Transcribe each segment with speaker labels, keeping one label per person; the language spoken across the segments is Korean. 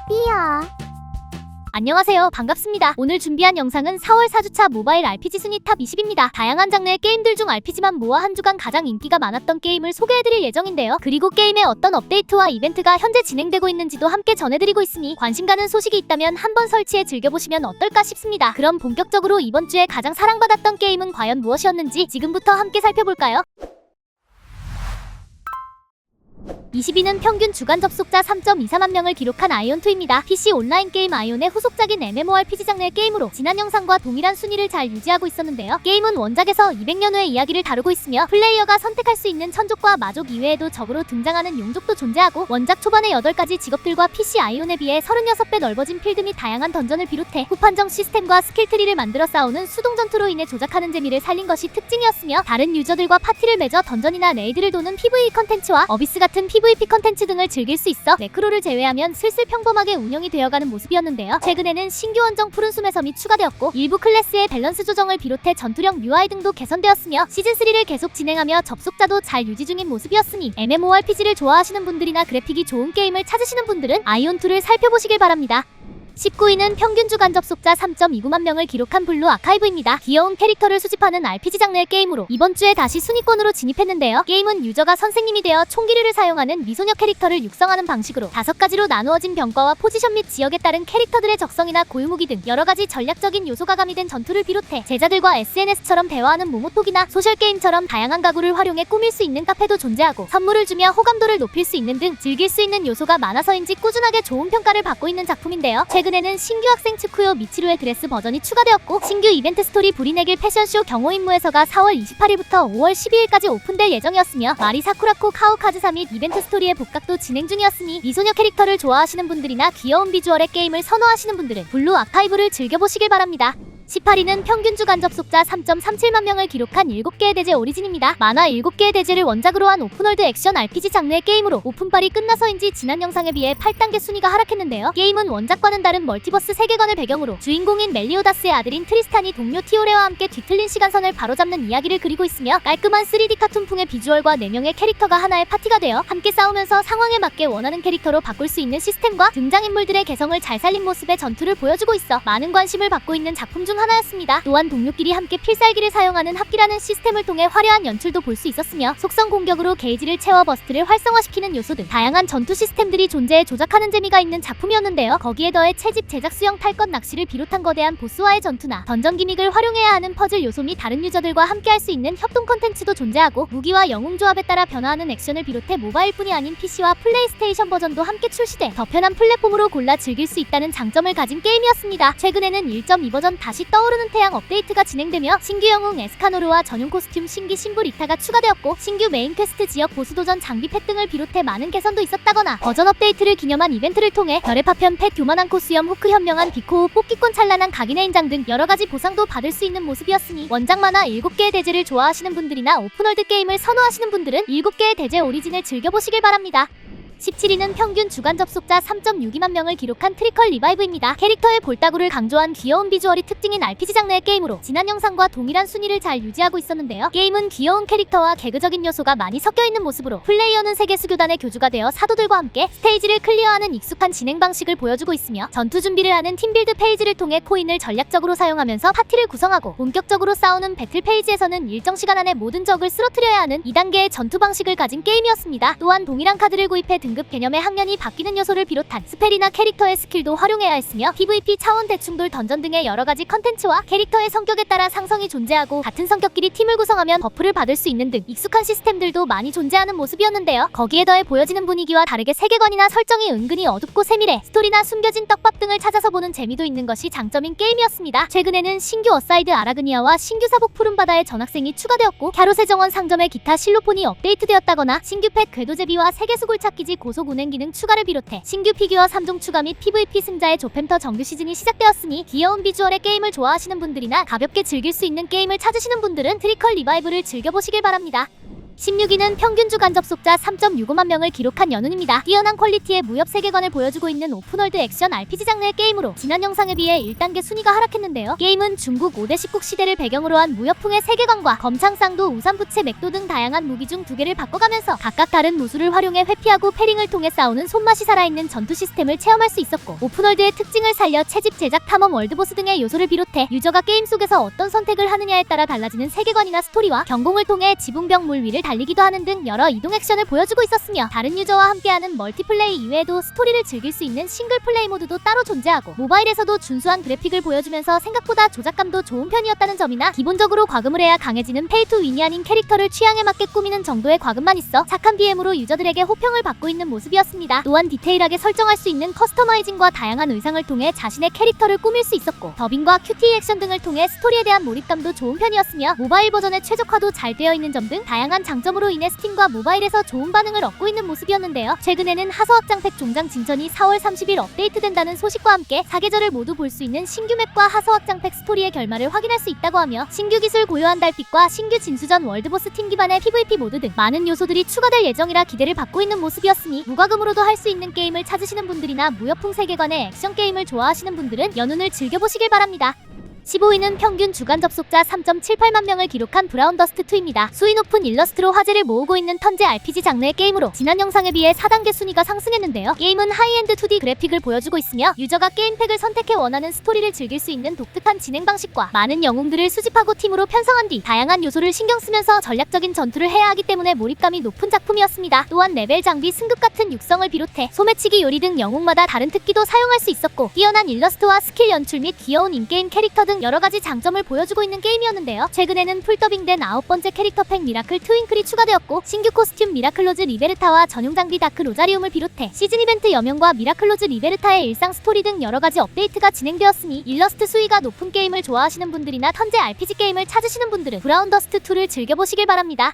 Speaker 1: 삐야.
Speaker 2: 안녕하세요. 반갑습니다. 오늘 준비한 영상은 4월 4주차 모바일 RPG 순위 탑 20입니다. 다양한 장르의 게임들 중 RPG만 모아 한 주간 가장 인기가 많았던 게임을 소개해드릴 예정인데요. 그리고 게임의 어떤 업데이트와 이벤트가 현재 진행되고 있는지도 함께 전해드리고 있으니 관심 가는 소식이 있다면 한번 설치해 즐겨보시면 어떨까 싶습니다. 그럼 본격적으로 이번 주에 가장 사랑받았던 게임은 과연 무엇이었는지 지금부터 함께 살펴볼까요? 20위는 평균 주간 접속자 3.24만 명을 기록한 아이온2입니다. PC 온라인 게임 아이온의 후속작인 MMORPG 장르의 게임으로 지난 영상과 동일한 순위를 잘 유지하고 있었는데요. 게임은 원작에서 200년 후의 이야기를 다루고 있으며 플레이어가 선택할 수 있는 천족과 마족 이외에도 적으로 등장하는 용족도 존재하고 원작 초반의 8가지 직업들과 PC 아이온에 비해 36배 넓어진 필드 및 다양한 던전을 비롯해 후판정 시스템과 스킬트리를 만들어 싸우는 수동 전투로 인해 조작하는 재미를 살린 것이 특징이었으며 다른 유저들과 파티를 맺어 던전이나 레이드를 도는 PVE 컨텐츠와 어비스 같은 PVP 컨텐츠 등을 즐길 수 있어 네크로를 제외하면 슬슬 평범하게 운영이 되어가는 모습이었는데요. 최근에는 신규 원정 푸른 숨의 섬이 추가되었고 일부 클래스의 밸런스 조정을 비롯해 전투력 UI 등도 개선되었으며 시즌3를 계속 진행하며 접속자도 잘 유지 중인 모습이었으니 MMORPG를 좋아하시는 분들이나 그래픽이 좋은 게임을 찾으시는 분들은 아이온2를 살펴보시길 바랍니다. 19위는 평균 주간 접속자 3.29만 명을 기록한 블루 아카이브입니다. 귀여운 캐릭터를 수집하는 RPG 장르의 게임으로 이번 주에 다시 순위권으로 진입했는데요. 게임은 유저가 선생님이 되어 총기류를 사용하는 미소녀 캐릭터를 육성하는 방식으로 5가지로 나누어진 병과와 포지션 및 지역에 따른 캐릭터들의 적성이나 고유무기 등 여러가지 전략적인 요소가 가미된 전투를 비롯해 제자들과 SNS처럼 대화하는 모모톡이나 소셜게임처럼 다양한 가구를 활용해 꾸밀 수 있는 카페도 존재하고 선물을 주며 호감도를 높일 수 있는 등 즐길 수 있는 요소가 많아서인지 꾸준하게 좋은 평가를 받고 있는 작품인데요. 최근에는 신규 학생 츠쿠요 미치루의 드레스 버전이 추가되었고 신규 이벤트 스토리 불인의 길 패션쇼 경호임무에서가 4월 28일부터 5월 12일까지 오픈될 예정이었으며 마리 사쿠라코 카오카즈사 및 이벤트 스토리의 복각도 진행 중이었으니 미소녀 캐릭터를 좋아하시는 분들이나 귀여운 비주얼의 게임을 선호하시는 분들은 블루 아카이브를 즐겨보시길 바랍니다. 18위는 평균 주간 접속자 3.37만 명을 기록한 7개의 대제 오리진입니다. 만화 7개의 대제를 원작으로 한 오픈월드 액션 RPG 장르의 게임으로 오픈빨이 끝나서인지 지난 영상에 비해 8단계 순위가 하락했는데요. 게임은 원작과는 다른 멀티버스 세계관을 배경으로 주인공인 멜리오다스의 아들인 트리스탄이 동료 티오레와 함께 뒤틀린 시간선을 바로잡는 이야기를 그리고 있으며 깔끔한 3D 카툰풍의 비주얼과 4명의 캐릭터가 하나의 파티가 되어 함께 싸우면서 상황에 맞게 원하는 캐릭터로 바꿀 수 있는 시스템과 등장인물들의 개성을 잘 살린 모습의 전투를 보여주고 있어 많은 관심을 받고 있는 작품 중 하나였습니다. 또한 동료끼리 함께 필살기를 사용하는 합기라는 시스템을 통해 화려한 연출도 볼 수 있었으며 속성 공격으로 게이지를 채워 버스트를 활성화시키는 요소 등 다양한 전투 시스템들이 존재해 조작하는 재미가 있는 작품이었는데요. 거기에 더해 채집 제작 수영 탈것 낚시를 비롯한 거대한 보스와의 전투나 던전 기믹을 활용해야 하는 퍼즐 요소 및 다른 유저들과 함께 할 수 있는 협동 컨텐츠도 존재하고 무기와 영웅 조합에 따라 변화하는 액션을 비롯해 모바일뿐이 아닌 PC와 플레이스테이션 버전도 함께 출시돼 더 편한 플랫폼으로 골라 즐길 수 있다는 장점을 가진 게임이었습니다. 최근에는 1.2 버전 다시 떠오르는 태양 업데이트가 진행되며 신규 영웅 에스카노르와 전용 코스튬 신기 신부 리타가 추가되었고 신규 메인 퀘스트 지역 보스 도전 장비 펫 등을 비롯해 많은 개선도 있었다거나 버전 업데이트를 기념한 이벤트를 통해 별의 파편 펫 교만한 코수염 호크 현명한 비코우 뽑기꾼 찬란한 각인의 인장 등 여러가지 보상도 받을 수 있는 모습이었으니 원작 만화 7개의 대제를 좋아하시는 분들이나 오픈월드 게임을 선호하시는 분들은 7개의 대제 오리진을 즐겨보시길 바랍니다. 17위는 평균 주간 접속자 3.62만 명을 기록한 트리컬 리바이브입니다. 캐릭터의 볼따구를 강조한 귀여운 비주얼이 특징인 RPG 장르의 게임으로 지난 영상과 동일한 순위를 잘 유지하고 있었는데요. 게임은 귀여운 캐릭터와 개그적인 요소가 많이 섞여있는 모습으로 플레이어는 세계 수교단의 교주가 되어 사도들과 함께 스테이지를 클리어하는 익숙한 진행 방식을 보여주고 있으며 전투 준비를 하는 팀빌드 페이지를 통해 코인을 전략적으로 사용하면서 파티를 구성하고 본격적으로 싸우는 배틀 페이지에서는 일정 시간 안에 모든 적을 쓰러뜨려야 하는 2단계의 전투 방식을 가진 게임이었습니다. 또한 동일한 카드를 구입해 등급 개념의 학년이 바뀌는 요소를 비롯한 스펠이나 캐릭터의 스킬도 활용해야 했으며 PVP 차원 대충돌 던전 등의 여러가지 컨텐츠와 캐릭터의 성격에 따라 상성이 존재하고 같은 성격끼리 팀을 구성하면 버프를 받을 수 있는 등 익숙한 시스템들도 많이 존재하는 모습이었는데요. 거기에 더해 보여지는 분위기와 다르게 세계관이나 설정이 은근히 어둡고 세밀해 스토리나 숨겨진 떡밥 등을 찾아서 보는 재미도 있는 것이 장점인 게임이었습니다. 최근에는 신규 어사이드 아라그니아와 신규 사복 푸른바다의 전학생이 추가되었고 갸롯의 정원 상점의 기타 실로폰이 업데이트되었다거나 신규 펫 궤도제비와 세계수굴 찾기지 고속 운행 기능 추가를 비롯해 신규 피규어 3종 추가 및 PVP 승자의 조팸터 정규 시즌이 시작되었으니 귀여운 비주얼의 게임을 좋아하시는 분들이나 가볍게 즐길 수 있는 게임을 찾으시는 분들은 트리컬 리바이브를 즐겨보시길 바랍니다. 16위는 평균 주간 접속자 3.65만 명을 기록한 연운입니다. 뛰어난 퀄리티의 무협 세계관을 보여주고 있는 오픈월드 액션 RPG 장르의 게임으로 지난 영상에 비해 1단계 순위가 하락했는데요. 게임은 중국 5대 19 시대를 배경으로 한 무협풍의 세계관과 검창쌍도, 우산부채, 맥도 등 다양한 무기 중 2개를 바꿔가면서 각각 다른 무술을 활용해 회피하고 패링을 통해 싸우는 손맛이 살아있는 전투 시스템을 체험할 수 있었고, 오픈월드의 특징을 살려 채집, 제작, 탐험, 월드보스 등의 요소를 비롯해 유저가 게임 속에서 어떤 선택을 하느냐에 따라 달라지는 세계관이나 스토리와 경공을 통해 지붕벽 물 위를 달리기도 하는 등 여러 이동 액션을 보여주고 있었으며, 다른 유저와 함께하는 멀티플레이 이외에도 스토리를 즐길 수 있는 싱글플레이 모드도 따로 존재하고, 모바일에서도 준수한 그래픽을 보여주면서 생각보다 조작감도 좋은 편이었다는 점이나, 기본적으로 과금을 해야 강해지는 페이투윈이 아닌 캐릭터를 취향에 맞게 꾸미는 정도의 과금만 있어 착한 BM으로 유저들에게 호평을 받고 있는 모습이었습니다. 또한 디테일하게 설정할 수 있는 커스터마이징과 다양한 의상을 통해 자신의 캐릭터를 꾸밀 수 있었고, 더빙과 QTE 액션 등을 통해 스토리에 대한 몰입감도 좋은 편이었으며, 모바일 버전의 최적화도 잘 되어 있는 점 등 다양한 장점으로 인해 스팀과 모바일에서 좋은 반응을 얻고 있는 모습이었는데요. 최근에는 하서확장팩 종장 진천이 4월 30일 업데이트된다는 소식과 함께 4계절을 모두 볼 수 있는 신규 맵과 하서확장팩 스토리의 결말을 확인할 수 있다고 하며, 신규 기술 고요한 달빛과 신규 진수전 월드보스 팀 기반의 PVP 모드 등 많은 요소들이 추가될 예정이라 기대를 받고 있는 모습이었으니, 무과금으로도 할 수 있는 게임을 찾으시는 분들이나 무협풍 세계관의 액션 게임을 좋아하시는 분들은 연운을 즐겨보시길 바랍니다. 15위는 평균 주간 접속자 3.78만 명을 기록한 브라운 더스트 2입니다. 수위 높은 일러스트로 화제를 모으고 있는 턴제 RPG 장르의 게임으로 지난 영상에 비해 4단계 순위가 상승했는데요. 게임은 하이엔드 2D 그래픽을 보여주고 있으며, 유저가 게임팩을 선택해 원하는 스토리를 즐길 수 있는 독특한 진행 방식과 많은 영웅들을 수집하고 팀으로 편성한 뒤 다양한 요소를 신경 쓰면서 전략적인 전투를 해야 하기 때문에 몰입감이 높은 작품이었습니다. 또한 레벨 장비, 승급 같은 육성을 비롯해 소매치기, 요리 등 영웅마다 다른 특기도 사용할 수 있었고, 뛰어난 일러스트와 스킬 연출 및 귀여운 인게임 캐릭터 등 여러가지 장점을 보여주고 있는 게임이었는데요. 최근에는 풀더빙된 9번째 캐릭터 팩 미라클 트윙클이 추가되었고, 신규 코스튬 미라클로즈 리베르타와 전용 장비 다크 로자리움을 비롯해 시즌 이벤트 여명과 미라클로즈 리베르타의 일상 스토리 등 여러가지 업데이트가 진행되었으니, 일러스트 수위가 높은 게임을 좋아하시는 분들이나 턴제 RPG 게임을 찾으시는 분들은 브라운 더스트 2를 즐겨보시길 바랍니다.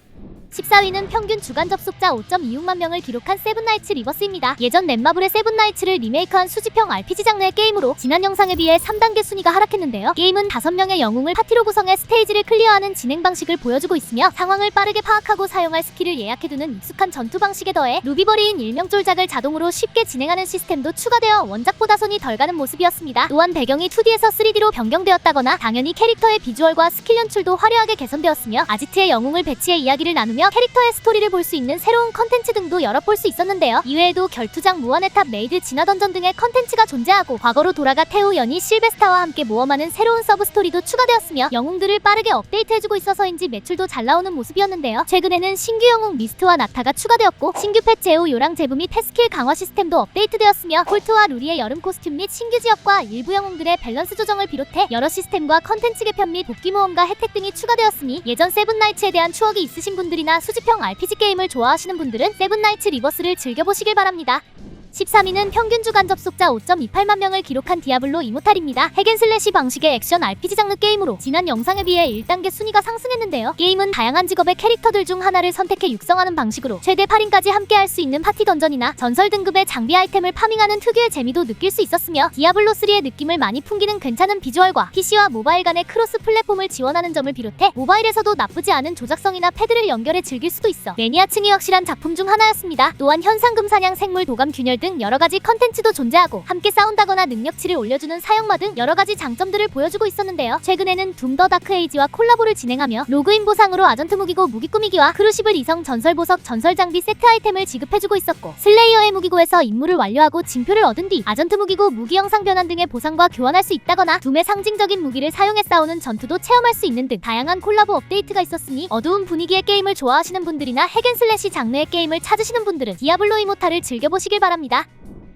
Speaker 2: 14위는 평균 주간 접속자 5.26만 명을 기록한 세븐나이츠 리버스입니다. 예전 넷마블의 세븐나이츠를 리메이크한 수집형 RPG 장르의 게임으로 지난 영상에 비해 3단계 순위가 하락했는데요. 게임은 5명의 영웅을 파티로 구성해 스테이지를 클리어하는 진행 방식을 보여주고 있으며, 상황을 빠르게 파악하고 사용할 스킬을 예약해두는 익숙한 전투 방식에 더해 루비버리인 일명 쫄작을 자동으로 쉽게 진행하는 시스템도 추가되어 원작보다 손이 덜 가는 모습이었습니다. 또한 배경이 2D에서 3D로 변경되었다거나, 당연히 캐릭터의 비주얼과 스킬 연출도 화려하게 개선되었으며, 아지트의 영웅을 배치해 이야기를 나누며 캐릭터의 스토리를 볼 수 있는 새로운 컨텐츠 등도 여러 볼 수 있었는데요. 이외에도 결투장, 무한의 탑, 레이드, 진화던전 등의 컨텐츠가 존재하고, 과거로 돌아가 태우, 연희, 실베스타와 함께 모험하는 새로운 서브 스토리도 추가되었으며, 영웅들을 빠르게 업데이트해주고 있어서인지 매출도 잘 나오는 모습이었는데요. 최근에는 신규 영웅 미스트와 나타가 추가되었고, 신규 펫 제우, 요랑, 제부 및 패스킬 강화 시스템도 업데이트되었으며, 콜트와 루리의 여름 코스튬 및 신규 지역과 일부 영웅들의 밸런스 조정을 비롯해 여러 시스템과 컨텐츠 개편 및 복귀 모험과 혜택 등이 추가되었으니, 예전 세븐나이츠에 대한 추억이 있으신 분들이나 수집형 RPG 게임을 좋아하시는 분들은 세븐나이츠 리버스를 즐겨보시길 바랍니다. 13위는 평균 주간 접속자 5.28만 명을 기록한 디아블로 이모탈입니다. 핵앤슬래시 방식의 액션 RPG 장르 게임으로 지난 영상에 비해 1단계 순위가 상승했는데요. 게임은 다양한 직업의 캐릭터들 중 하나를 선택해 육성하는 방식으로 최대 8인까지 함께할 수 있는 파티 던전이나 전설 등급의 장비 아이템을 파밍하는 특유의 재미도 느낄 수 있었으며, 디아블로3의 느낌을 많이 풍기는 괜찮은 비주얼과 PC와 모바일 간의 크로스 플랫폼을 지원하는 점을 비롯해 모바일에서도 나쁘지 않은 조작성이나 패드를 연결해 즐길 수도 있어 매니아층이 확실한 작품 중 하나였습니다. 또한 현상금 사냥, 생물 도감, 균열 등 여러가지 컨텐츠도 존재하고, 함께 싸운다거나 능력치를 올려주는 사형마 등 여러가지 장점들을 보여주고 있었는데요. 최근에는 둠 더 다크 에이지와 콜라보를 진행하며, 로그인 보상으로 아전트 무기고 무기 꾸미기와 크루시블 이성 전설 보석, 전설 장비 세트 아이템을 지급해주고 있었고, 슬레이어의 무기고에서 임무를 완료하고 징표를 얻은 뒤 아전트 무기고 무기 영상 변환 등의 보상과 교환할 수 있다거나, 둠의 상징적인 무기를 사용해 싸우는 전투도 체험할 수 있는 등 다양한 콜라보 업데이트가 있었으니, 어두운 분위기의 게임을 좋아하시는 분들이나 핵앤슬래시 장르의 게임을 찾으시는 분들은 디아블로 이모탈을 즐겨보시길 바랍니다.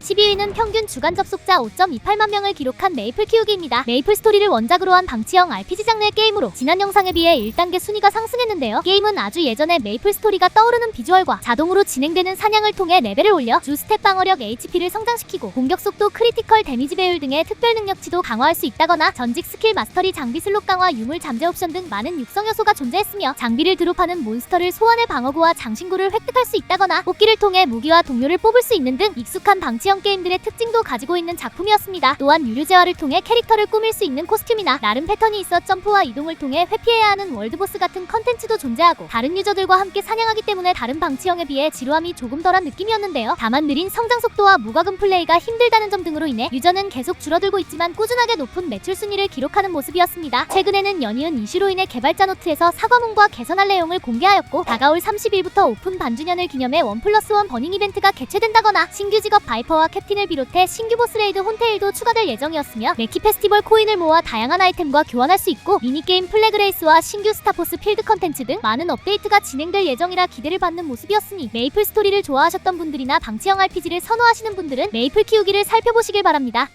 Speaker 2: 12위는 평균 주간 접속자 5.28만 명을 기록한 메이플 키우기입니다. 메이플 스토리를 원작으로 한 방치형 RPG 장르의 게임으로 지난 영상에 비해 1단계 순위가 상승했는데요. 게임은 아주 예전에 메이플 스토리가 떠오르는 비주얼과 자동으로 진행되는 사냥을 통해 레벨을 올려 주 스탯 방어력, HP를 성장시키고, 공격 속도, 크리티컬 데미지 배율 등의 특별 능력치도 강화할 수 있다거나, 전직 스킬 마스터리, 장비 슬롯 강화, 유물 잠재 옵션 등 많은 육성 요소가 존재했으며, 장비를 드롭하는 몬스터를 소환해 방어구와 장신구를 획득할 수 있다거나, 뽑기를 통해 무기와 동료를 뽑을 수 있는 등 익숙한 방치형 액션형 게임들의 특징도 가지고 있는 작품이었습니다. 또한 유료 재화를 통해 캐릭터를 꾸밀 수 있는 코스튬이나 나름 패턴이 있어 점프와 이동을 통해 회피해야 하는 월드보스 같은 컨텐츠도 존재하고 다른 유저들과 함께 사냥하기 때문에 다른 방치형에 비해 지루함이 조금 덜한 느낌이었는데요. 다만 느린 성장 속도와 무과금 플레이가 힘들다는 점 등으로 인해 유저는 계속 줄어들고 있지만 꾸준하게 높은 매출 순위를 기록하는 모습이었습니다. 최근에는 연이은 이슈로 인해 개발자 노트에서 사과문과 개선할 내용을 공개하였고 다가올 30일부터 오픈 반주년을 기념해 1+1 버닝 이벤트가 개최된다거나 신규 직업 바이퍼와 캡틴을 비롯해 신규 보스 레이드 혼테일도 추가될 예정이었으며 메키 페스티벌 코인을 모아 다양한 아이템과 교환할 수 있고 미니게임 플래그레이스와 신규 스타포스 필드 컨텐츠 등 많은 업데이트가 진행될 예정이라 기대를 받는 모습이었으니 메이플 스토리를 좋아하셨던 분들이나 방치형 RPG를 선호하시는 분들은 메이플 키우기를 살펴보시길 바랍니다.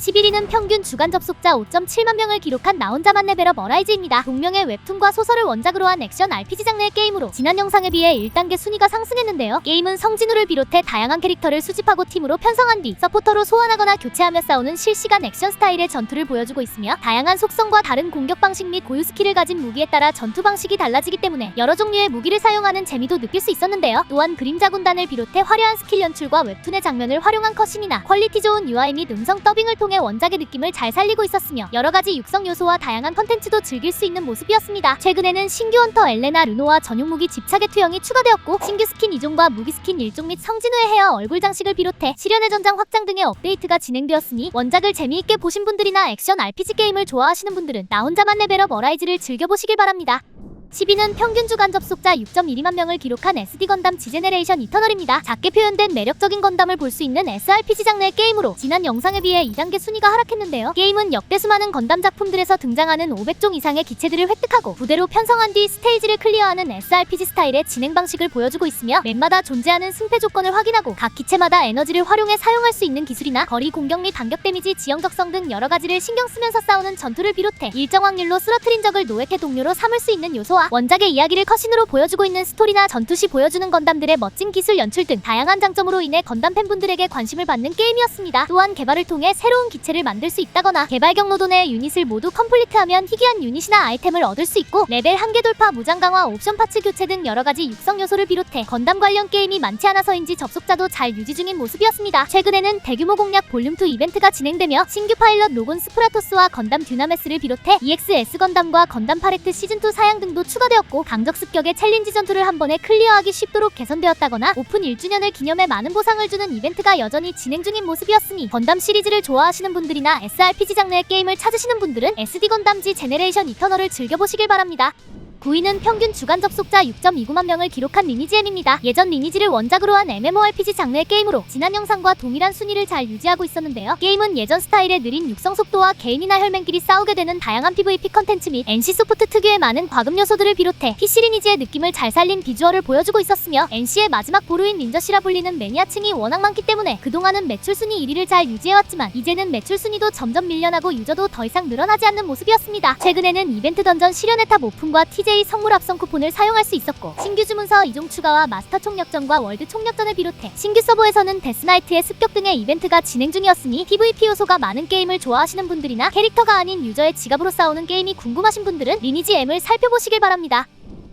Speaker 2: 11위는 평균 주간 접속자 5.7만 명을 기록한 나 혼자만 레벨업 어라이즈입니다. 동명의 웹툰과 소설을 원작으로 한 액션 RPG 장르의 게임으로 지난 영상에 비해 1단계 순위가 상승했는데요. 게임은 성진우를 비롯해 다양한 캐릭터를 수집하고 팀으로 편성한 뒤 서포터로 소환하거나 교체하며 싸우는 실시간 액션 스타일의 전투를 보여주고 있으며 다양한 속성과 다른 공격 방식 및 고유 스킬을 가진 무기에 따라 전투 방식이 달라지기 때문에 여러 종류의 무기를 사용하는 재미도 느낄 수 있었는데요. 또한 그림자 군단을 비롯해 화려한 스킬 연출과 웹툰의 장면을 활용한 컷신이나 퀄리티 좋은 UI 및 음성 더빙을 통해 원작의 느낌을 잘 살리고 있었으며 여러가지 육성 요소와 다양한 컨텐츠도 즐길 수 있는 모습이었습니다. 최근에는 신규 헌터 엘레나 르노와 전용 무기 집착의 투영이 추가되었고 신규 스킨 2종과 무기 스킨 1종 및 성진우의 헤어 얼굴 장식을 비롯해 실현의 전장 확장 등의 업데이트가 진행되었으니 원작을 재미있게 보신 분들이나 액션 RPG 게임을 좋아하시는 분들은 나 혼자만 레벨업 어라이즈를 즐겨보시길 바랍니다. 10위는 평균 주간 접속자 6.12만 명을 기록한 SD 건담 지제네레이션 이터널입니다. 작게 표현된 매력적인 건담을 볼 수 있는 SRPG 장르의 게임으로 지난 영상에 비해 2단계 순위가 하락했는데요. 게임은 역대 수많은 건담 작품들에서 등장하는 500종 이상의 기체들을 획득하고 부대로 편성한 뒤 스테이지를 클리어하는 SRPG 스타일의 진행 방식을 보여주고 있으며 맵마다 존재하는 승패 조건을 확인하고 각 기체마다 에너지를 활용해 사용할 수 있는 기술이나 거리 공격 및 반격 데미지 지형 적성 등 여러가지를 신경 쓰면서 싸우는 전투를 비롯해 일정 확률로 쓰러트린 적을 노획해 동료로 삼을 수 있는 요소와 원작의 이야기를 컷신으로 보여주고 있는 스토리나 전투 시 보여주는 건담들의 멋진 기술 연출 등 다양한 장점으로 인해 건담 팬분들에게 관심을 받는 게임이었습니다. 또한 개발을 통해 새로운 기체를 만들 수 있다거나 개발 경로도 내 유닛을 모두 컴플리트하면 희귀한 유닛이나 아이템을 얻을 수 있고 레벨 한계 돌파 무장 강화 옵션 파츠 교체 등 여러가지 육성 요소를 비롯해 건담 관련 게임이 많지 않아서인지 접속자도 잘 유지 중인 모습이었습니다. 최근에는 대규모 공략 볼륨2 이벤트가 진행되며 신규 파일럿 로곤 스프라토스와 건담 듀나메스를 비롯해 EXS 건담과 건담 파레트 시즌2 사양 등도 추가되었고 강적 습격의 챌린지 전투를 한 번에 클리어하기 쉽도록 개선되었다거나 오픈 1주년을 기념해 많은 보상을 주는 이벤트가 여전히 진행 중인 모습이었으니 건담 시리즈를 좋아하시는 분들이나 SRPG 장르의 게임을 찾으시는 분들은 SD 건담지 제네레이션 이터널을 즐겨보시길 바랍니다. 9위는 평균 주간 접속자 6.29만 명을 기록한 리니지M입니다. 예전 리니지를 원작으로 한 MMORPG 장르의 게임으로 지난 영상과 동일한 순위를 잘 유지하고 있었는데요. 게임은 예전 스타일의 느린 육성 속도와 개인이나 혈맹끼리 싸우게 되는 다양한 PVP 컨텐츠 및 NC소프트 특유의 많은 과금 요소들을 비롯해 PC 리니지의 느낌을 잘 살린 비주얼을 보여주고 있었으며 NC의 마지막 보루인 닌저씨라 불리는 매니아층이 워낙 많기 때문에 그동안은 매출 순위 1위를 잘 유지해왔지만 이제는 매출 순위도 점점 밀려나고 유저도 더 이상 늘어나지 않는 모습이었습니다. 최근에는 이벤트 던전 실현의 탑 오픈과 TJ 선물 합성 쿠폰을 사용할 수 있었고 신규 주문서 2종 추가와 마스터 총력전과 월드 총력전을 비롯해 신규 서버에서는 데스나이트의 습격 등의 이벤트가 진행 중이었으니 PVP 요소가 많은 게임을 좋아하시는 분들이나 캐릭터가 아닌 유저의 지갑으로 싸우는 게임이 궁금하신 분들은 리니지 M을 살펴보시길 바랍니다.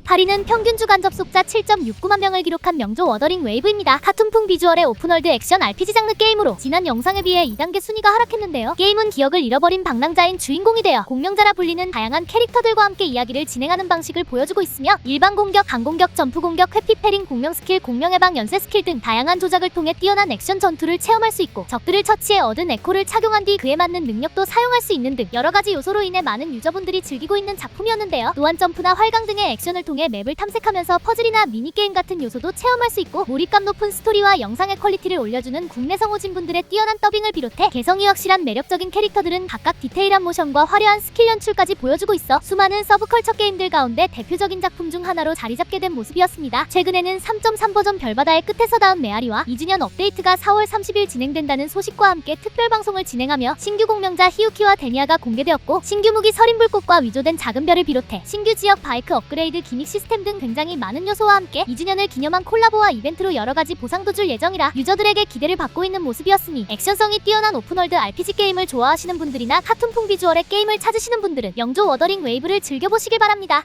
Speaker 2: 8위는 평균 주간 접속자 7.69만 명을 기록한 명조 워더링 웨이브입니다. 카툰풍 비주얼의 오픈월드 액션 RPG 장르 게임으로 지난 영상에 비해 2단계 순위가 하락했는데요. 게임은 기억을 잃어버린 방랑자인 주인공이 되어 공명자라 불리는 다양한 캐릭터들과 함께 이야기를 진행하는 방식을 보여주고 있으며 일반 공격, 강공격, 점프 공격, 회피 패링, 공명 스킬, 공명 해방, 연쇄 스킬 등 다양한 조작을 통해 뛰어난 액션 전투를 체험할 수 있고 적들을 처치해 얻은 에코를 착용한 뒤 그에 맞는 능력도 사용할 수 있는 등 여러가지 요소로 인해 많은 유저분들이 즐기고 있는 작품이었는데요. 또한 점프나 활강 등의 액션을 통해 맵을 탐색하면서 퍼즐이나 미니게임 같은 요소도 체험할 수 있고 몰입감 높은 스토리와 영상의 퀄리티를 올려주는 국내 성우진분들의 뛰어난 더빙을 비롯해 개성이 확실한 매력적인 캐릭터들은 각각 디테일한 모션과 화려한 스킬 연출까지 보여주고 있어 수많은 서브컬처 게임들 가운데 대표적인 작품 중 하나로 자리잡게 된 모습이었습니다. 최근에는 3.3 버전 별바다의 끝에서 닿은 메아리와 2주년 업데이트가 4월 30일 진행된다는 소식과 함께 특별 방송을 진행하며 신규 공명자 히우키와 데니아가 공개되었고 신규 무기 서린불꽃과 위조된 작은 별을 비롯해 신규 지역 바이크 업그레이드 기믹 시스템 등 굉장히 많은 요소와 함께 2주년을 기념한 콜라보와 이벤트로 여러가지 보상도 줄 예정이라 유저들에게 기대를 받고 있는 모습이었으니 액션성이 뛰어난 오픈월드 RPG 게임을 좋아하시는 분들이나 카툰풍 비주얼의 게임을 찾으시는 분들은 영조 워더링 웨이브를 즐겨보시길 바랍니다.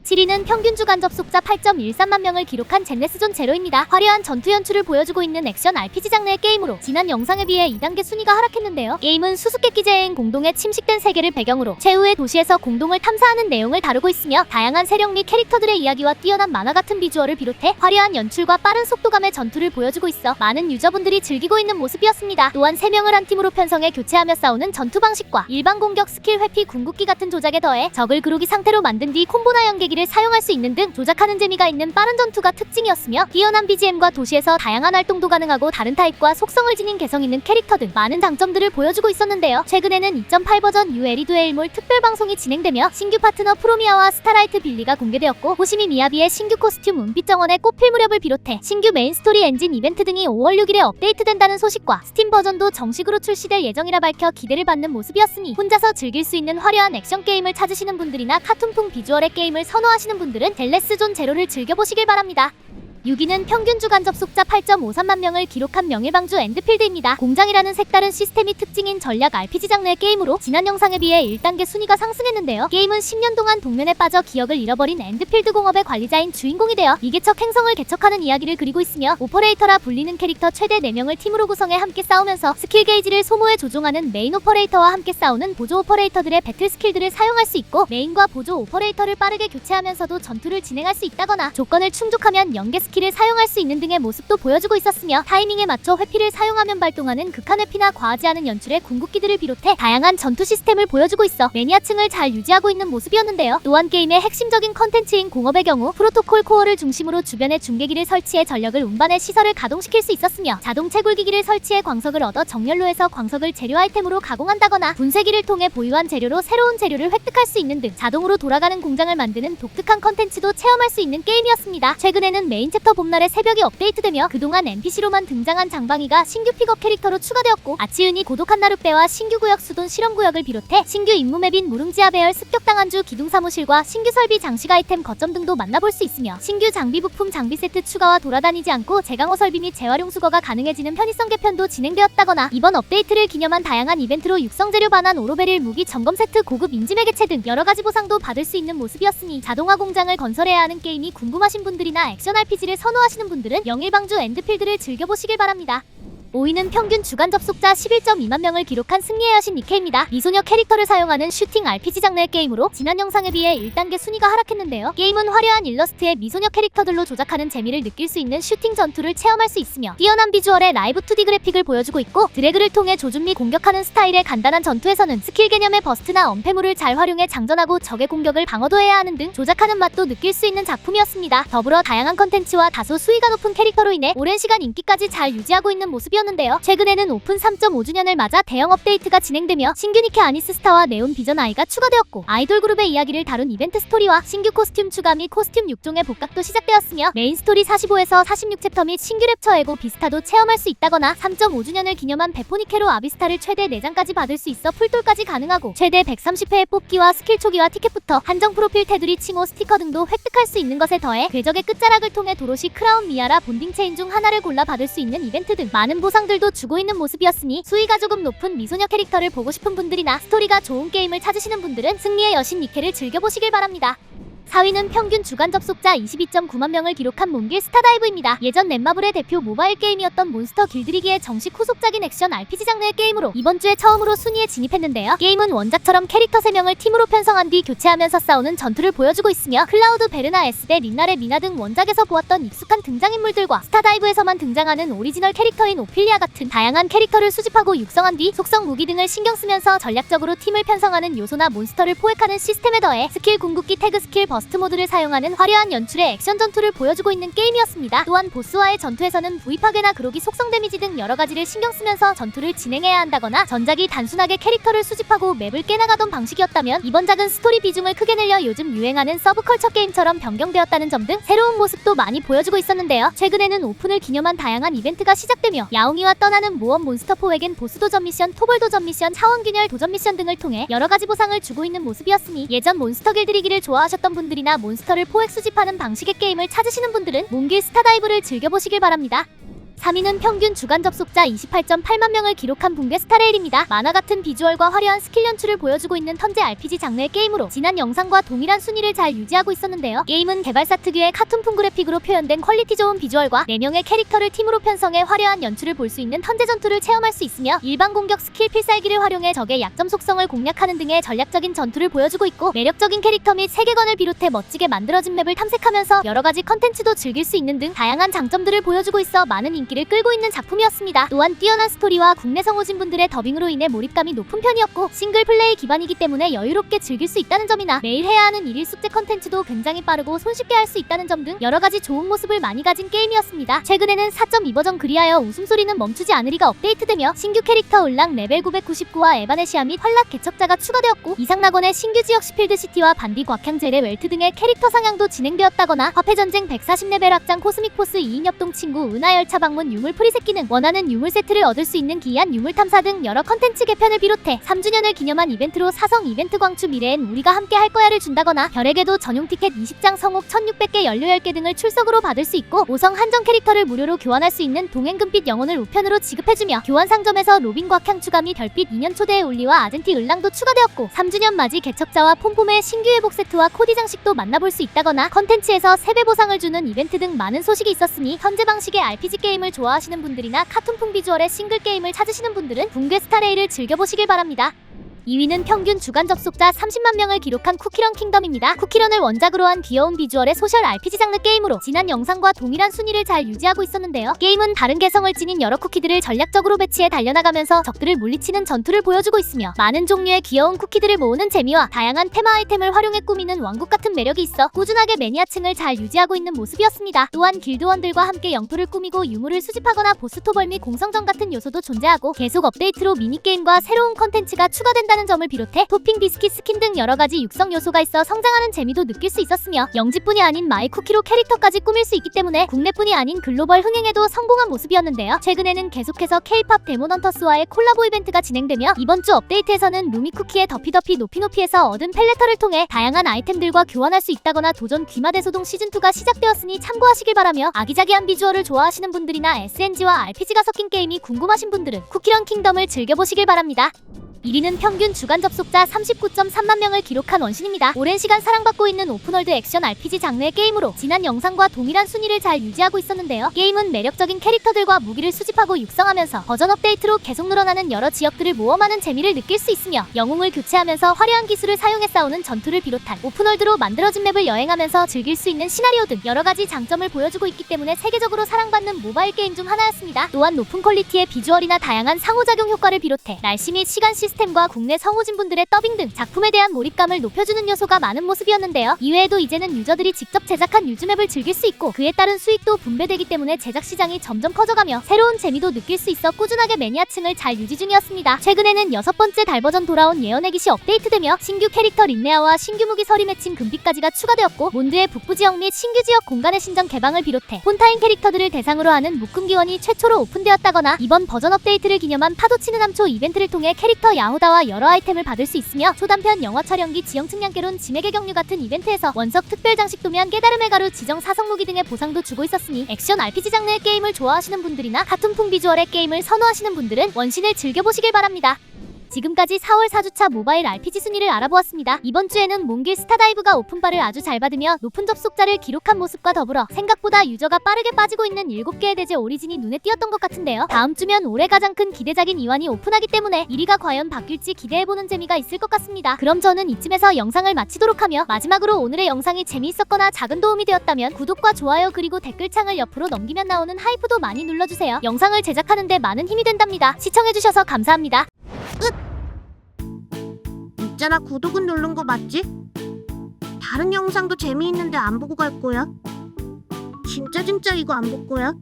Speaker 2: 7위는 평균 주간 접속자 8.13만 명을 기록한 젠네스존 제로입니다. 화려한 전투 연출을 보여주고 있는 액션 RPG 장르의 게임으로 지난 영상에 비해 2단계 순위가 하락했는데요. 게임은 수수께끼 제해인 공동에 침식된 세계를 배경으로 최후의 도시에서 공동을 탐사하는 내용을 다루고 있으며 다양한 세력 및 캐릭터들의 이야기와 뛰어난 만화 같은 비주얼을 비롯해 화려한 연출과 빠른 속도감의 전투를 보여주고 있어 많은 유저분들이 즐기고 있는 모습이었습니다. 또한 3명을 한 팀으로 편성해 교체하며 싸우는 전투 방식과 일반 공격 스킬 회피 궁극기 같은 조작에 더해 적을 그루기 상태로 만든 뒤 콤보나 연계기를 사용할 수 있는 등 조작하는 재미가 있는 빠른 전투가 특징이었으며 뛰어난 BGM과 도시에서 다양한 활동도 가능하고 다른 타입과 속성을 지닌 개성 있는 캐릭터 등 많은 장점들을 보여주고 있었는데요. 최근에는 2.8 버전 유에리두의 일몰 특별 방송이 진행되며 신규 파트너 프로미아와 스타라이트 빌리가 공개되었고 호시미 미야비의 신규 코스튬 은빛 정원의 꽃필 무렵을 비롯해 신규 메인 스토리 엔진 이벤트 등이 5월 6일에 업데이트된다는 소식과 스팀 버전도 정식으로 출시될 예정이라 밝혀 기대를 받는 모습이었으니 혼자서 즐길 수 있는 화려한 액션 게임을 찾으시는 분들이나 카툰풍 비주얼의 게임을 선호하시는 분들은 젤네스존 제로를 즐겨보시길 바랍니다. 6위는 평균 주간 접속자 8.53만 명을 기록한 명일방주 엔드필드입니다. 공장이라는 색다른 시스템이 특징인 전략 RPG 장르의 게임으로 지난 영상에 비해 1단계 순위가 상승했는데요. 게임은 10년 동안 동면에 빠져 기억을 잃어버린 엔드필드 공업의 관리자인 주인공이 되어 이개척 행성을 개척하는 이야기를 그리고 있으며 오퍼레이터라 불리는 캐릭터 최대 4명을 팀으로 구성해 함께 싸우면서 스킬 게이지를 소모해 조종하는 메인 오퍼레이터와 함께 싸우는 보조 오퍼레이터들의 배틀 스킬들을 사용할 수 있고 메인과 보조 오퍼레이터를 빠르게 교체하면서도 전투를 진행할 수 있다거나 조건을 충족하면 연계 스킬을 사용할 수 있는 등의 모습도 보여주고 있었으며 타이밍에 맞춰 회피를 사용하면 발동하는 극한 회피나 과하지 않은 연출의 궁극기들을 비롯해 다양한 전투 시스템을 보여주고 있어 매니아층을 잘 유지하고 있는 모습이었는데요. 또한 게임의 핵심적인 컨텐츠인 공업의 경우 프로토콜 코어를 중심으로 주변에 중계기를 설치해 전력을 운반해 시설을 가동시킬 수 있었으며 자동 채굴기기를 설치해 광석을 얻어 정렬로에서 광석을 재료 아이템으로 가공한다거나 분쇄기를 통해 보유한 재료로 새로운 재료를 획득할 수 있는 등 자동으로 돌아가는 공장을 만드는 독특한 컨텐츠도 체험할 수 있는 게임이었습니다. 최근에는 메인 챕터 봄날의 새벽이 업데이트되며 그동안 NPC로만 등장한 장방이가 신규 픽업 캐릭터로 추가되었고 아치은이 고독한 나룻배와 신규 구역 수돈 실험구역을 비롯해 신규 임무 맵인 무릉지아 배열 습격당한주 기둥사무실과 신규 설비 장식 아이템 거점 등도 만나볼 수 있으며 신규 장비 부품 장비 세트 추가와 돌아다니지 않고 재강호 설비 및 재활용 수거가 가능해지는 편의성 개편도 진행되었다거나 이번 업데이트를 기념한 다양한 이벤트로 육성재료 반환 오로베릴 무기 점검 세트 고급 인지매 개체 등 여러가지 보상도 받을 수 있는 모습이었으니 자동화 공장을 건설해야 하는 게임이 궁금하신 분들이나 액션 RPG를 선호하시는 분들은 명일방주 엔드필드를 즐겨보시길 바랍니다. 5위는 평균 주간 접속자 11.2만 명을 기록한 승리의 여신 니케입니다. 미소녀 캐릭터를 사용하는 슈팅 RPG 장르의 게임으로 지난 영상에 비해 1단계 순위가 하락했는데요. 게임은 화려한 일러스트의 미소녀 캐릭터들로 조작하는 재미를 느낄 수 있는 슈팅 전투를 체험할 수 있으며 뛰어난 비주얼의 라이브 2D 그래픽을 보여주고 있고 드래그를 통해 조준 및 공격하는 스타일의 간단한 전투에서는 스킬 개념의 버스트나 엄폐물을 잘 활용해 장전하고 적의 공격을 방어도 해야 하는 등 조작하는 맛도 느낄 수 있는 작품이었습니다. 더불어 다양한 컨텐츠와 다소 수위가 높은 캐릭터로 인해 오랜 시간 인기까지 잘 유지하고 있는 모습이었는데요. 최근에는 오픈 3.5주년을 맞아 대형 업데이트가 진행되며 신규 니케 아니스 스타와 네온 비전 아이가 추가되었고 아이돌 그룹의 이야기를 다룬 이벤트 스토리와 신규 코스튬 추가 및 코스튬 6종의 복각도 시작되었으며 메인 스토리 45에서 46챕터 및 신규 랩처 에고 비스타도 체험할 수 있다거나 3.5주년을 기념한 베포니케로 아비스타를 최대 4장까지 받을 수 있어 풀돌까지 가능하고 최대 130회의 뽑기와 스킬 초기화 티켓부터 한정 프로필 테두리 칭호 스티커 등도 획득할 수 있는 것에 더해 궤적의 끝자락을 통해 도로시 크라운 미아라 본딩 체인 중 하나를 골라 받을 수 있는 이벤트 등 많은 보상들도 주고 있는 모습이었으니 수위가 조금 높은 미소녀 캐릭터를 보고 싶은 분들이나 스토리가 좋은 게임을 찾으시는 분들은 승리의 여신 니케를 즐겨보시길 바랍니다. 4위는 평균 주간 접속자 22.9만 명을 기록한 몬길 스타다이브입니다. 예전 넷마블의 대표 모바일 게임이었던 몬스터 길들이기의 정식 후속작인 액션 RPG 장르의 게임으로 이번 주에 처음으로 순위에 진입했는데요. 게임은 원작처럼 캐릭터 3명을 팀으로 편성한 뒤 교체하면서 싸우는 전투를 보여주고 있으며 클라우드 베르나 에스데 린날의 미나 등 원작에서 보았던 익숙한 등장인물들과 스타다이브에서만 등장하는 오리지널 캐릭터인 오피리아 같은 다양한 캐릭터를 수집하고 육성한 뒤 속성 무기 등을 신경 쓰면서 전략적으로 팀을 편성하는 요소나 몬스터를 포획하는 시스템에 더해 스킬 궁극기 태그 스킬 버스트 모드를 사용하는 화려한 연출의 액션 전투를 보여주고 있는 게임이었습니다. 또한 보스와의 전투에서는 부위 파괴나 그로기 속성 데미지 등 여러가지를 신경 쓰면서 전투를 진행해야 한다거나 전작이 단순하게 캐릭터를 수집하고 맵을 깨나가던 방식이었다면 이번 작은 스토리 비중을 크게 늘려 요즘 유행하는 서브컬처 게임처럼 변경되었다는 점 등 새로운 모습도 많이 보여주고 있었는데요. 최근에는 오픈을 기념한 다양한 이벤트가 시작되며 야옹이와 떠나는 모험 몬스터 포획엔 보스 도전 미션, 토벌 도전 미션, 차원 균열 도전 미션 등을 통해 여러가지 보상을 주고 있는 모습이었으니 예전 몬스터 길들이기를 좋아하셨던 분들이나 몬스터를 포획 수집하는 방식의 게임을 찾으시는 분들은 몬길 스타다이브를 즐겨보시길 바랍니다. 3위는 평균 주간 접속자 28.8만 명을 기록한 붕괴 스타레일입니다. 만화 같은 비주얼과 화려한 스킬 연출을 보여주고 있는 턴제 RPG 장르의 게임으로 지난 영상과 동일한 순위를 잘 유지하고 있었는데요. 게임은 개발사 특유의 카툰풍 그래픽으로 표현된 퀄리티 좋은 비주얼과 4명의 캐릭터를 팀으로 편성해 화려한 연출을 볼 수 있는 턴제 전투를 체험할 수 있으며 일반 공격 스킬 필살기를 활용해 적의 약점 속성을 공략하는 등의 전략적인 전투를 보여주고 있고, 매력적인 캐릭터 및 세계관을 비롯해 멋지게 만들어진 맵을 탐색하면서 여러가지 컨텐츠도 즐길 수 있는 등 다양한 장점들을 보여주고 있어 많은 인기를 끌고 있는 작품이었습니다. 또한 뛰어난 스토리와 국내 성우진분들의 더빙으로 인해 몰입감이 높은 편이었고, 싱글 플레이 기반이기 때문에 여유롭게 즐길 수 있다는 점이나 매일 해야 하는 일일 숙제 컨텐츠도 굉장히 빠르고 손쉽게 할 수 있다는 점 등 여러가지 좋은 모습을 많이 가진 게임이었습니다. 최근에는 4.2 버전 그리하여 웃음소리는 멈추지 않으리가 업데이트되며 신규 캐릭터 을랑 레벨 999와 에바네시아 및 활락 개척자가 추가되었고, 이상낙원의 신규 지역 시필드 시티와 반디 곽향 제레 웰트 등의 캐릭터 상향도 진행되었다거나, 화폐전쟁 140레벨 확장 코스믹 포스 2인 협동 친구 은하열차 방문 유물 프리세끼는 원하는 유물 세트를 얻을 수 있는 기이한 유물 탐사 등 여러 컨텐츠 개편을 비롯해 3주년을 기념한 이벤트로 사성 이벤트 광추 미래엔 우리가 함께 할 거야를 준다거나, 별에게도 전용 티켓 20장 성옥 1600개 연료 10개 등을 출석으로 받을 수 있고, 5성 한정 캐릭터를 무료로 교환할 수 있는 동행금빛 영혼을 우편으로 지급해주며, 교환 상점에서 로빈 곽향 추가 및 별빛 2년 초대의 올리와 아젠티 을랑도 추가되었고, 3주년 맞이 개척자와 폼폼의 신규 회복 세트와 코디 장식도 만나볼 수 있다거나, 컨텐츠에서 3배 보상을 주는 이벤트 등 많은 소식이 있었으니, 현재 방식의 RPG 게임을 좋아하시는 분들이나 카툰풍 비주얼의 싱글 게임을 찾으시는 분들은 붕괴 스타레일을 즐겨보시길 바랍니다. 2위는 평균 주간 접속자 30만 명을 기록한 쿠키런 킹덤입니다. 쿠키런을 원작으로 한 귀여운 비주얼의 소셜 RPG 장르 게임으로 지난 영상과 동일한 순위를 잘 유지하고 있었는데요. 게임은 다른 개성을 지닌 여러 쿠키들을 전략적으로 배치해 달려나가면서 적들을 물리치는 전투를 보여주고 있으며, 많은 종류의 귀여운 쿠키들을 모으는 재미와 다양한 테마 아이템을 활용해 꾸미는 왕국 같은 매력이 있어 꾸준하게 매니아층을 잘 유지하고 있는 모습이었습니다. 또한 길드원들과 함께 영토를 꾸미고 유물을 수집하거나 보스토벌 및 공성전 같은 요소도 존재하고, 계속 업데이트로 미니게임과 새로운 컨텐츠가 추가된다는 점을 비롯해 토핑 비스킷 스킨 등 여러가지 육성 요소가 있어 성장하는 재미도 느낄 수 있었으며, 영지뿐이 아닌 마이쿠키로 캐릭터까지 꾸밀 수 있기 때문에 국내뿐이 아닌 글로벌 흥행에도 성공한 모습이었는데요. 최근에는 계속해서 K-팝 데몬헌터스와의 콜라보 이벤트가 진행되며, 이번 주 업데이트에서는 루미쿠키의 더피더피 노피노피에서 얻은 펠레터를 통해 다양한 아이템들과 교환할 수 있다거나 도전 귀마대소동 시즌2가 시작되었으니 참고하시길 바라며, 아기자기한 비주얼을 좋아하시는 분들이나 SNG와 RPG가 섞인 게임이 궁금하신 분들은 쿠키런 킹덤을 즐겨보시길 바랍니다. 1위는 평균 주간 접속자 39.3만 명을 기록한 원신입니다. 오랜 시간 사랑받고 있는 오픈월드 액션 RPG 장르의 게임으로 지난 영상과 동일한 순위를 잘 유지하고 있었는데요. 게임은 매력적인 캐릭터들과 무기를 수집하고 육성하면서 버전 업데이트로 계속 늘어나는 여러 지역들을 모험하는 재미를 느낄 수 있으며, 영웅을 교체하면서 화려한 기술을 사용해 싸우는 전투를 비롯한 오픈월드로 만들어진 맵을 여행하면서 즐길 수 있는 시나리오 등 여러가지 장점을 보여주고 있기 때문에 세계적으로 사랑받는 모바일 게임 중 하나였습니다. 또한 높은 퀄리티의 비주얼이나 다양한 상호작용 효과를 비롯해 날씨 및 시간 시스템과 국내 성우진분들의 더빙 등 작품에 대한 몰입감을 높여주는 요소가 많은 모습이었는데요. 이외에도 이제는 유저들이 직접 제작한 유즈맵을 즐길 수 있고, 그에 따른 수익도 분배되기 때문에 제작 시장이 점점 커져가며 새로운 재미도 느낄 수 있어 꾸준하게 매니아층을 잘 유지 중이었습니다. 최근에는 6번째 달 버전 돌아온 예언의 기시 업데이트되며, 신규 캐릭터 린네아와 신규 무기 서리 맺힌 금빛까지가 추가되었고, 몬드의 북부 지역 및 신규 지역 공간의 신전 개방을 비롯해 폰타인 캐릭터들을 대상으로 하는 묶음 기원이 최초로 오픈되었다거나, 이번 버전 업데이트를 기념한 파도치는 함초 이벤트를 통해 캐릭터 야후다와 여러 아이템을 받을 수 있으며, 초단편 영화 촬영기 지형 측량계론 지맥의 경류 같은 이벤트에서 원석 특별 장식 도면 깨달음의 가루 지정 사성 무기 등의 보상도 주고 있었으니, 액션 RPG 장르의 게임을 좋아하시는 분들이나 카툰풍 비주얼의 게임을 선호하시는 분들은 원신을 즐겨보시길 바랍니다. 지금까지 4월 4주차 모바일 RPG 순위를 알아보았습니다. 이번 주에는 몽길 스타다이브가 오픈바를 아주 잘 받으며 높은 접속자를 기록한 모습과 더불어 생각보다 유저가 빠르게 빠지고 있는 7개의 대제 오리진이 눈에 띄었던 것 같은데요. 다음 주면 올해 가장 큰 기대작인 이완이 오픈하기 때문에 1위가 과연 바뀔지 기대해보는 재미가 있을 것 같습니다. 그럼 저는 이쯤에서 영상을 마치도록 하며, 마지막으로 오늘의 영상이 재미있었거나 작은 도움이 되었다면 구독과 좋아요 그리고 댓글창을 옆으로 넘기면 나오는 하이프도 많이 눌러주세요. 영상을 제작하는데 많은 힘이 된답니다. 시청해주셔서 감사합니다.
Speaker 1: 있잖아, 구독은 누른 거 맞지? 다른 영상도 재미있는데 안 보고 갈 거야? 진짜 이거 안 볼 거야?